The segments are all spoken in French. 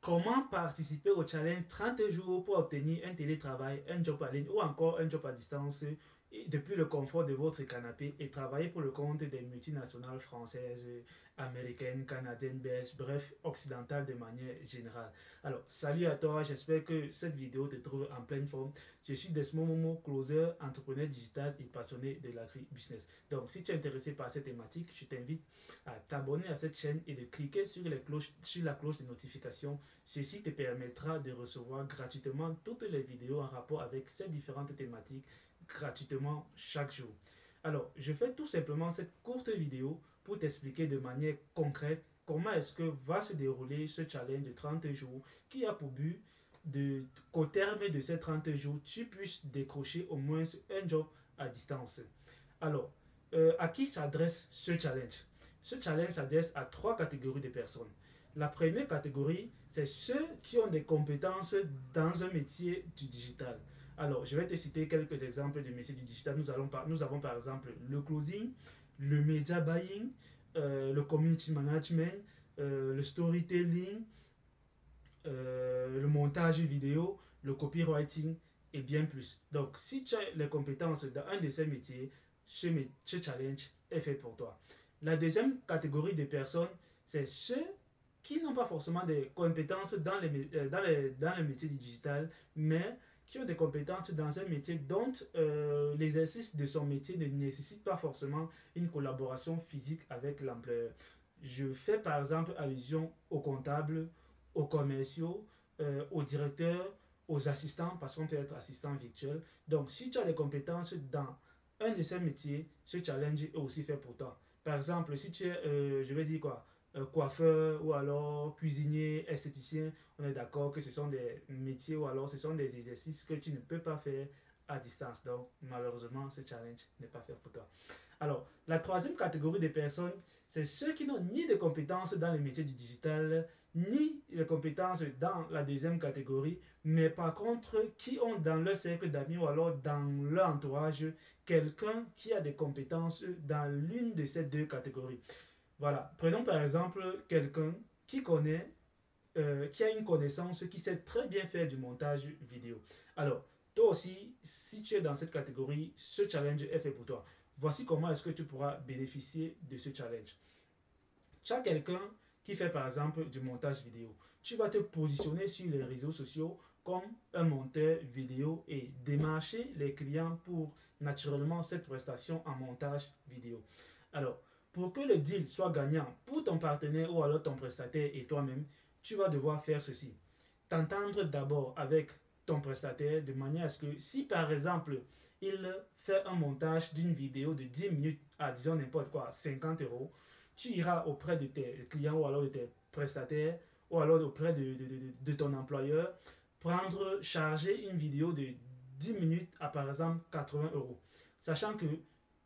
Comment participer au challenge 30 jours pour obtenir un télétravail, un job en ligne ou encore un job à distance depuis le confort de votre canapé et travailler pour le compte des multinationales françaises, américaines, canadiennes, belges, bref, occidentales de manière générale. Alors, salut à toi, j'espère que cette vidéo te trouve en pleine forme. Je suis Desmond Momo, closer, entrepreneur digital et passionné de l'agri-business. Donc, si tu es intéressé par cette thématique, je t'invite à t'abonner à cette chaîne et de cliquer sur la cloche de notification. Ceci te permettra de recevoir gratuitement toutes les vidéos en rapport avec ces différentes thématiques gratuitement chaque jour. Alors, je fais tout simplement cette courte vidéo pour t'expliquer de manière concrète comment est-ce que va se dérouler ce challenge de 30 jours qui a pour but qu'au terme de ces 30 jours, tu puisses décrocher au moins un job à distance. Alors, à qui s'adresse ce challenge? Ce challenge s'adresse à trois catégories de personnes. La première catégorie, c'est ceux qui ont des compétences dans un métier du digital. Alors, je vais te citer quelques exemples de métiers du digital. Nous avons par exemple le closing, le media buying, le community management, le storytelling, le montage vidéo, le copywriting et bien plus. Donc, si tu as les compétences dans un de ces métiers, ce challenge est fait pour toi. La deuxième catégorie de personnes, c'est ceux qui n'ont pas forcément des compétences dans les métiers du digital, mais qui ont des compétences dans un métier dont l'exercice de son métier ne nécessite pas forcément une collaboration physique avec l'employeur. Je fais par exemple allusion aux comptables, aux commerciaux, aux directeurs, aux assistants, parce qu'on peut être assistant virtuel. Donc, si tu as des compétences dans un de ces métiers, ce challenge est aussi fait pour toi. Par exemple, si tu es, je vais dire quoi, coiffeur ou alors cuisinier, esthéticien, on est d'accord que ce sont des métiers ou alors ce sont des exercices que tu ne peux pas faire à distance. Donc, malheureusement, ce challenge n'est pas fait pour toi. Alors, la troisième catégorie de personnes, c'est ceux qui n'ont ni de compétences dans les métiers du digital, ni de compétences dans la deuxième catégorie, mais par contre, qui ont dans leur cercle d'amis ou alors dans leur entourage quelqu'un qui a des compétences dans l'une de ces deux catégories. Voilà, prenons par exemple quelqu'un qui connaît, qui a une connaissance, qui sait très bien faire du montage vidéo. Alors, toi aussi, si tu es dans cette catégorie, ce challenge est fait pour toi. Voici comment est-ce que tu pourras bénéficier de ce challenge. Tu as quelqu'un qui fait par exemple du montage vidéo. Tu vas te positionner sur les réseaux sociaux comme un monteur vidéo et démarcher les clients pour naturellement cette prestation en montage vidéo. Alors, pour que le deal soit gagnant pour ton partenaire ou alors ton prestataire et toi-même, tu vas devoir faire ceci. T'entendre d'abord avec ton prestataire de manière à ce que si par exemple il fait un montage d'une vidéo de 10 minutes à disons n'importe quoi 50 euros, tu iras auprès de tes clients ou alors de tes prestataires ou alors auprès de ton employeur prendre, charger une vidéo de 10 minutes à par exemple 80 euros. Sachant que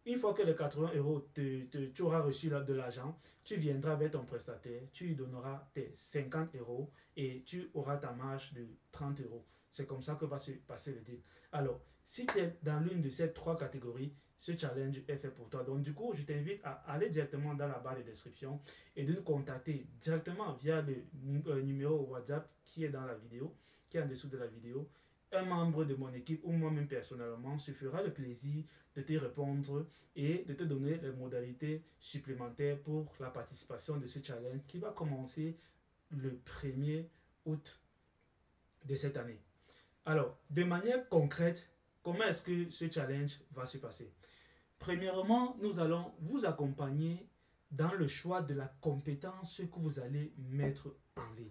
une fois que les 80 euros, tu auras reçu de l'argent, tu viendras vers ton prestataire, tu lui donneras tes 50 euros et tu auras ta marge de 30 euros. C'est comme ça que va se passer le deal. Alors, si tu es dans l'une de ces trois catégories, ce challenge est fait pour toi. Donc, du coup, je t'invite à aller directement dans la barre de description et de nous contacter directement via le numéro WhatsApp qui est dans la vidéo, qui est en dessous de la vidéo. Un membre de mon équipe ou moi-même personnellement se fera le plaisir de te répondre et de te donner les modalités supplémentaires pour la participation de ce challenge qui va commencer le 1er août de cette année. Alors, de manière concrète, comment est-ce que ce challenge va se passer? Premièrement, nous allons vous accompagner dans le choix de la compétence que vous allez mettre en ligne.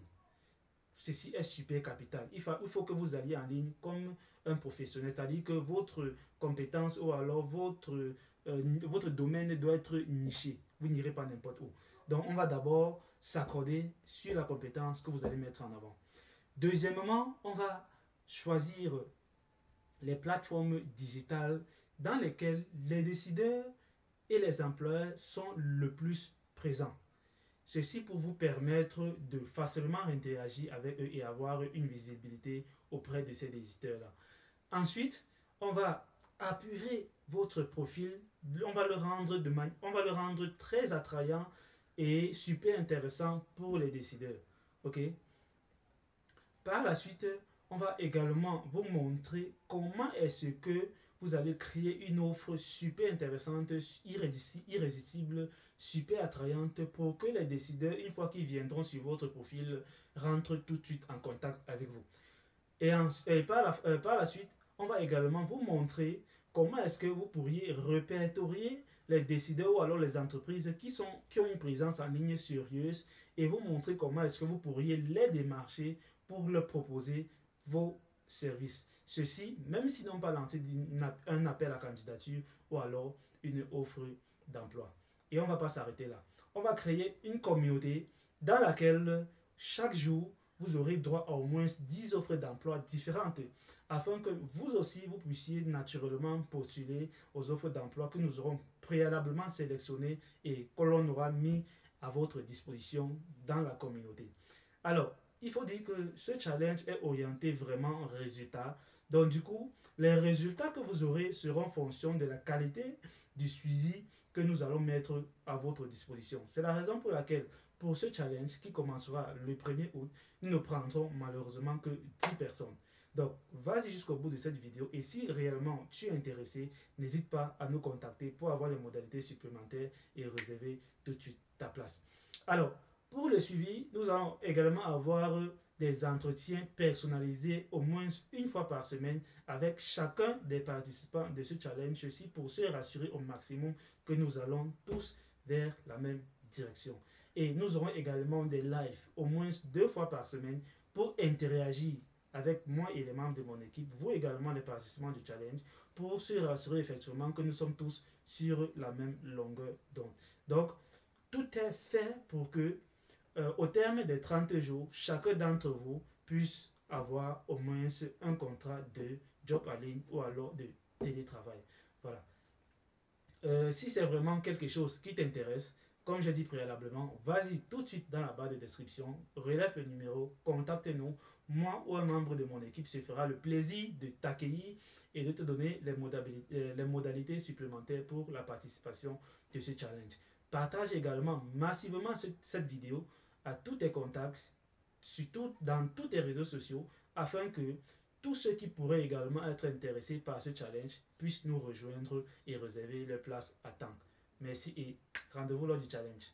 Ceci est super capital. Il faut que vous alliez en ligne comme un professionnel, c'est-à-dire que votre compétence ou alors votre domaine doit être niché. Vous n'irez pas n'importe où. Donc, on va d'abord s'accorder sur la compétence que vous allez mettre en avant. Deuxièmement, on va choisir les plateformes digitales dans lesquelles les décideurs et les employeurs sont le plus présents. Ceci pour vous permettre de facilement interagir avec eux et avoir une visibilité auprès de ces décideurs-là. Ensuite, on va apurer votre profil, on va le rendre très attrayant et super intéressant pour les décideurs. Ok? Par la suite, on va également vous montrer comment est-ce que vous allez créer une offre super intéressante, irrésistible, super attrayante pour que les décideurs, une fois qu'ils viendront sur votre profil, rentrent tout de suite en contact avec vous. Et par la suite, on va également vous montrer comment est-ce que vous pourriez répertorier les décideurs ou alors les entreprises qui ont une présence en ligne sérieuse et vous montrer comment est-ce que vous pourriez les démarcher pour leur proposer vos services. Ceci, même s'ils n'ont pas lancé un appel à candidature ou alors une offre d'emploi. Et on ne va pas s'arrêter là. On va créer une communauté dans laquelle chaque jour, vous aurez droit à au moins 10 offres d'emploi différentes afin que vous aussi, vous puissiez naturellement postuler aux offres d'emploi que nous aurons préalablement sélectionnées et que l'on aura mis à votre disposition dans la communauté. Alors, il faut dire que ce challenge est orienté vraiment résultat. Donc du coup, les résultats que vous aurez seront en fonction de la qualité du suivi que nous allons mettre à votre disposition. C'est la raison pour laquelle, pour ce challenge qui commencera le 1er août, nous ne prendrons malheureusement que 10 personnes. Donc, vas-y jusqu'au bout de cette vidéo et si réellement tu es intéressé, n'hésite pas à nous contacter pour avoir les modalités supplémentaires et réserver tout de suite ta place. Alors, pour le suivi, nous allons également avoir des entretiens personnalisés au moins une fois par semaine avec chacun des participants de ce challenge, ceci pour se rassurer au maximum que nous allons tous vers la même direction. Et nous aurons également des lives au moins 2 fois par semaine pour interagir avec moi et les membres de mon équipe, vous également les participants du challenge, pour se rassurer effectivement que nous sommes tous sur la même longueur d'onde. Donc, tout est fait pour que, au terme des 30 jours, chacun d'entre vous puisse avoir au moins un contrat de job en ligne ou alors de télétravail. Voilà. Si c'est vraiment quelque chose qui t'intéresse, comme j'ai dit préalablement, vas-y tout de suite dans la barre de description, relève le numéro, contacte-nous. Moi ou un membre de mon équipe se fera le plaisir de t'accueillir et de te donner les modalités supplémentaires pour la participation de ce challenge. Partage également massivement cette vidéo à tous tes contacts, surtout dans tous tes réseaux sociaux, afin que tous ceux qui pourraient également être intéressés par ce challenge puissent nous rejoindre et réserver leur place à temps. Merci et rendez-vous lors du challenge.